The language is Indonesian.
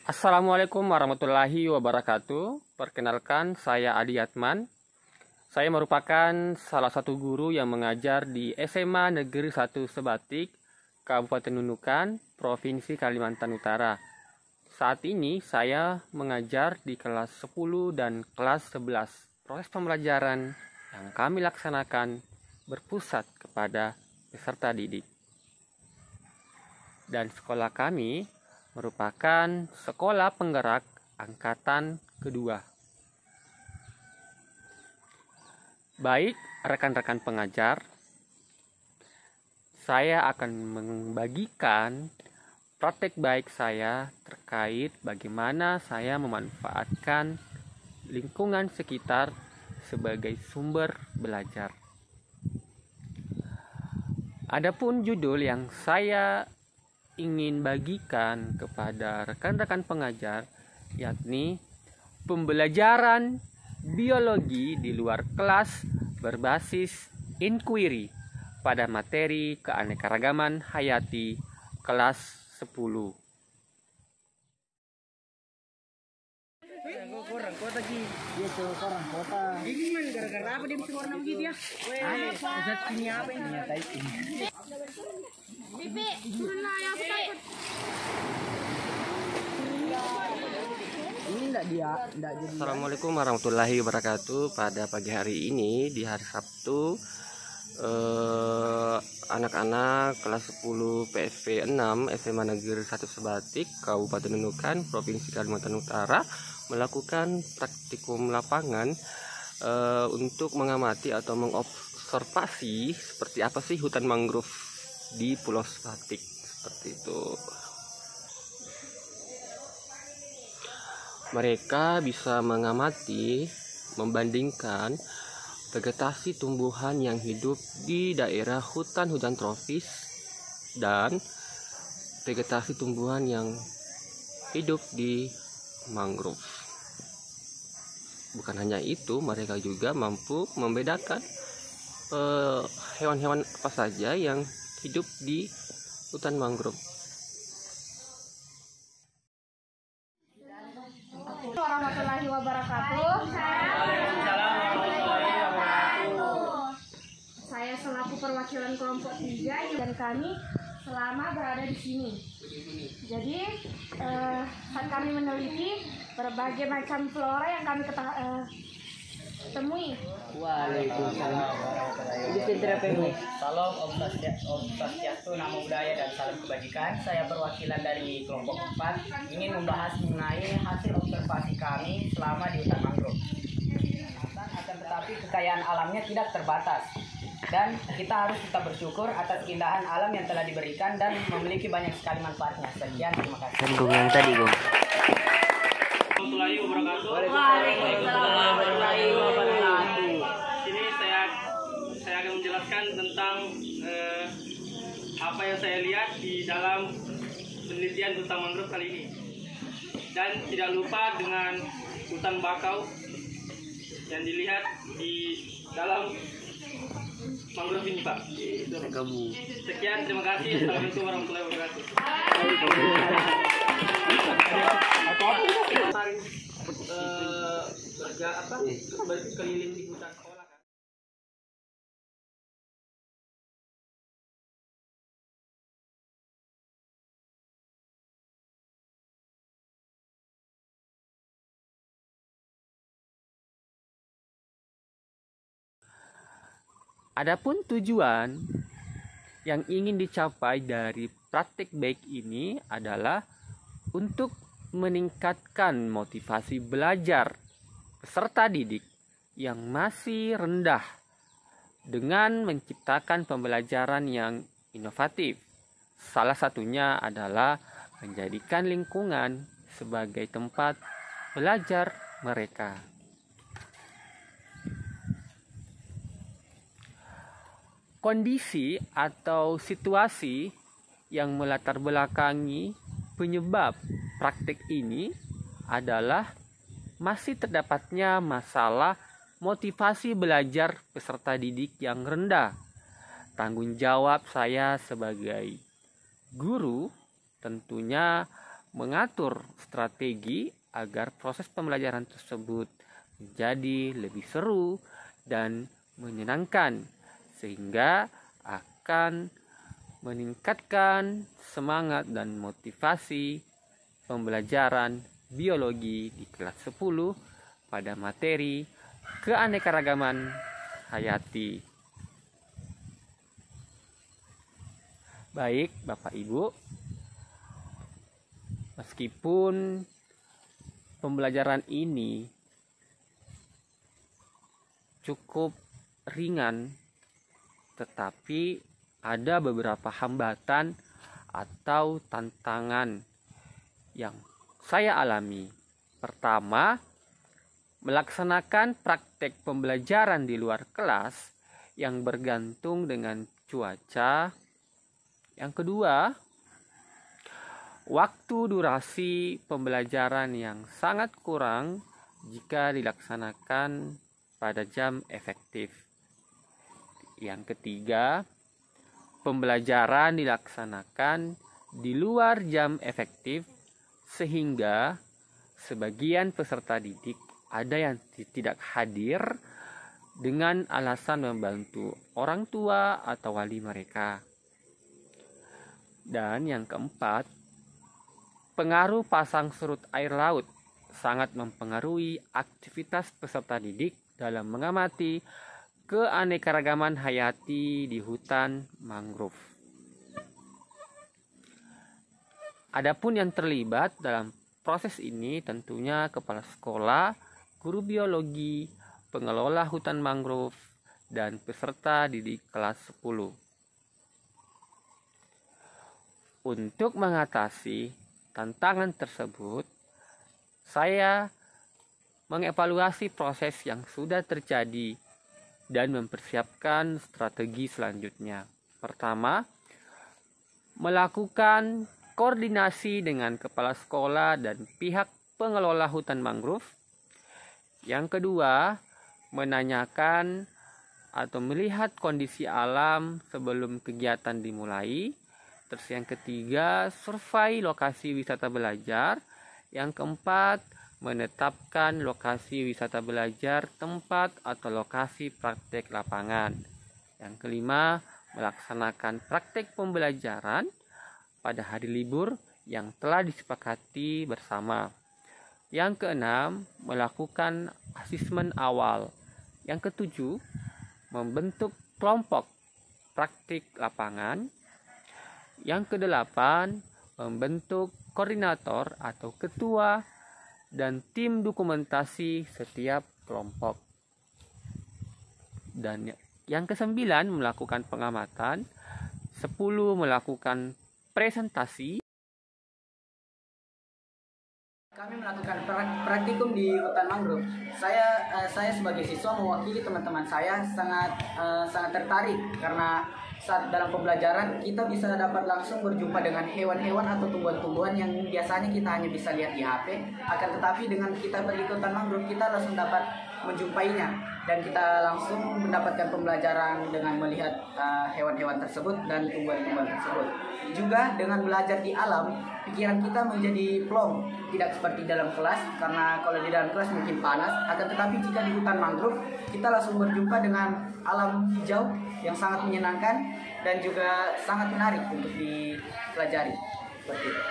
Assalamualaikum warahmatullahi wabarakatuh. Perkenalkan, saya Adi Yatman. Saya merupakan salah satu guru yang mengajar di SMA Negeri 1 Sebatik, Kabupaten Nunukan, Provinsi Kalimantan Utara. Saat ini saya mengajar di kelas 10 dan kelas 11. Proses pembelajaran yang kami laksanakan berpusat kepada peserta didik. Dan sekolah kami merupakan sekolah penggerak angkatan kedua. Baik rekan-rekan pengajar, saya akan membagikan praktek baik saya terkait bagaimana saya memanfaatkan lingkungan sekitar sebagai sumber belajar. Adapun judul yang saya ingin bagikan kepada rekan-rekan pengajar, yakni pembelajaran biologi di luar kelas berbasis inquiry pada materi keanekaragaman hayati kelas 10. Orang kota Ji, dia tuh orang kota. Ini man gara-gara apa dia bisa warna begitu ya? Zat kimia apa ini? Nyata itu. Bibi, turunlah ya, aku takut. Ini enggak dia, enggak jadi. Assalamualaikum warahmatullahi wabarakatuh. Pada pagi hari ini di hari Sabtu, anak-anak kelas 10 PSV 6 SMA Negeri 1 Sebatik, Kabupaten Nunukan, Provinsi Kalimantan Utara melakukan praktikum lapangan untuk mengamati atau mengobservasi seperti apa sih hutan mangrove di Pulau Sebatik, seperti itu. Mereka bisa mengamati, membandingkan vegetasi tumbuhan yang hidup di daerah hutan tropis dan vegetasi tumbuhan yang hidup di mangrove. Bukan hanya itu, mereka juga mampu membedakan hewan-hewan apa saja yang hidup di hutan mangrove. Warahmatullahi wabarakatuh. Saya selaku perwakilan kelompok 3 dan kami selama berada di sini. Jadi saat kami meneliti berbagai macam flora yang kami temui. Waalaikumsalam. Ini sentra PMI. Salam Om Swastiastu, Namo Buddhaya dan salam kebajikan. Saya perwakilan dari kelompok 4 ingin membahas mengenai hasil observasi kami selama di hutan mangrove. Akan tetapi kekayaan alamnya tidak terbatas. Dan kita harus tetap bersyukur atas keindahan alam yang telah diberikan dan memiliki banyak sekali manfaatnya. Sekian, terima kasih. Sambung yang tadi, Gong. Warahmatullahi wabarakatuh. Waalaikumsalam warahmatullahi wabarakatuh. Sini saya akan menjelaskan tentang apa yang saya lihat di dalam penelitian hutan mangrove kali ini. Dan tidak lupa dengan hutan bakau yang dilihat di dalam mangrove ini, Pak. Sekian, terima kasih. Assalamualaikum warahmatullahi wabarakatuh. Berkeliling di hutan sekolah kan. Adapun tujuan yang ingin dicapai dari praktik baik ini adalah untuk meningkatkan motivasi belajar peserta didik yang masih rendah dengan menciptakan pembelajaran yang inovatif. Salah satunya adalah menjadikan lingkungan sebagai tempat belajar mereka. Kondisi atau situasi yang melatar belakangi penyebab praktik ini adalah masih terdapatnya masalah motivasi belajar peserta didik yang rendah. Tanggung jawab saya sebagai guru tentunya mengatur strategi agar proses pembelajaran tersebut menjadi lebih seru dan menyenangkan, sehingga akan meningkatkan semangat dan motivasi pembelajaran biologi di kelas 10 pada materi keanekaragaman hayati. Baik, Bapak Ibu, meskipun pembelajaran ini cukup ringan, tetapi ada beberapa hambatan atau tantangan yang saya alami. Pertama, melaksanakan praktek pembelajaran di luar kelas yang bergantung dengan cuaca. Yang kedua, waktu durasi pembelajaran yang sangat kurang jika dilaksanakan pada jam efektif. Yang ketiga, pembelajaran dilaksanakan di luar jam efektif sehingga sebagian peserta didik ada yang tidak hadir dengan alasan membantu orang tua atau wali mereka. Dan yang keempat, pengaruh pasang surut air laut sangat mempengaruhi aktivitas peserta didik dalam mengamati keanekaragaman hayati di hutan mangrove. Adapun yang terlibat dalam proses ini tentunya kepala sekolah, guru biologi, pengelola hutan mangrove, dan peserta didik kelas 10. Untuk mengatasi tantangan tersebut, saya mengevaluasi proses yang sudah terjadi dan mempersiapkan strategi selanjutnya. Pertama, melakukan koordinasi dengan kepala sekolah dan pihak pengelola hutan mangrove. Yang kedua, menanyakan atau melihat kondisi alam sebelum kegiatan dimulai. Terus yang ketiga, survei lokasi wisata belajar. Yang keempat, menetapkan lokasi wisata belajar, tempat atau lokasi praktek lapangan. Yang kelima, melaksanakan praktek pembelajaran pada hari libur yang telah disepakati bersama. Yang keenam, melakukan asesmen awal. Yang ketujuh, membentuk kelompok praktik lapangan. Yang kedelapan, membentuk koordinator atau ketua dan tim dokumentasi setiap kelompok. Dan yang kesembilan, melakukan pengamatan. 10, melakukan presentasi. Kami melakukan praktikum di hutan mangrove. Saya sebagai siswa mewakili teman-teman saya sangat tertarik karena saat dalam pembelajaran kita bisa dapat langsung berjumpa dengan hewan-hewan atau tumbuhan-tumbuhan yang biasanya kita hanya bisa lihat di HP. Akan tetapi dengan kita pergi ke hutan mangrove, kita langsung dapat menjumpainya dan kita langsung mendapatkan pembelajaran dengan melihat hewan-hewan tersebut dan tumbuhan-tumbuhan tersebut. Juga dengan belajar di alam, pikiran kita menjadi plong, tidak seperti dalam kelas, karena kalau di dalam kelas mungkin panas. Akan tetapi jika di hutan mangrove, kita langsung berjumpa dengan alam hijau yang sangat menyenangkan dan juga sangat menarik untuk dipelajari. Seperti itu.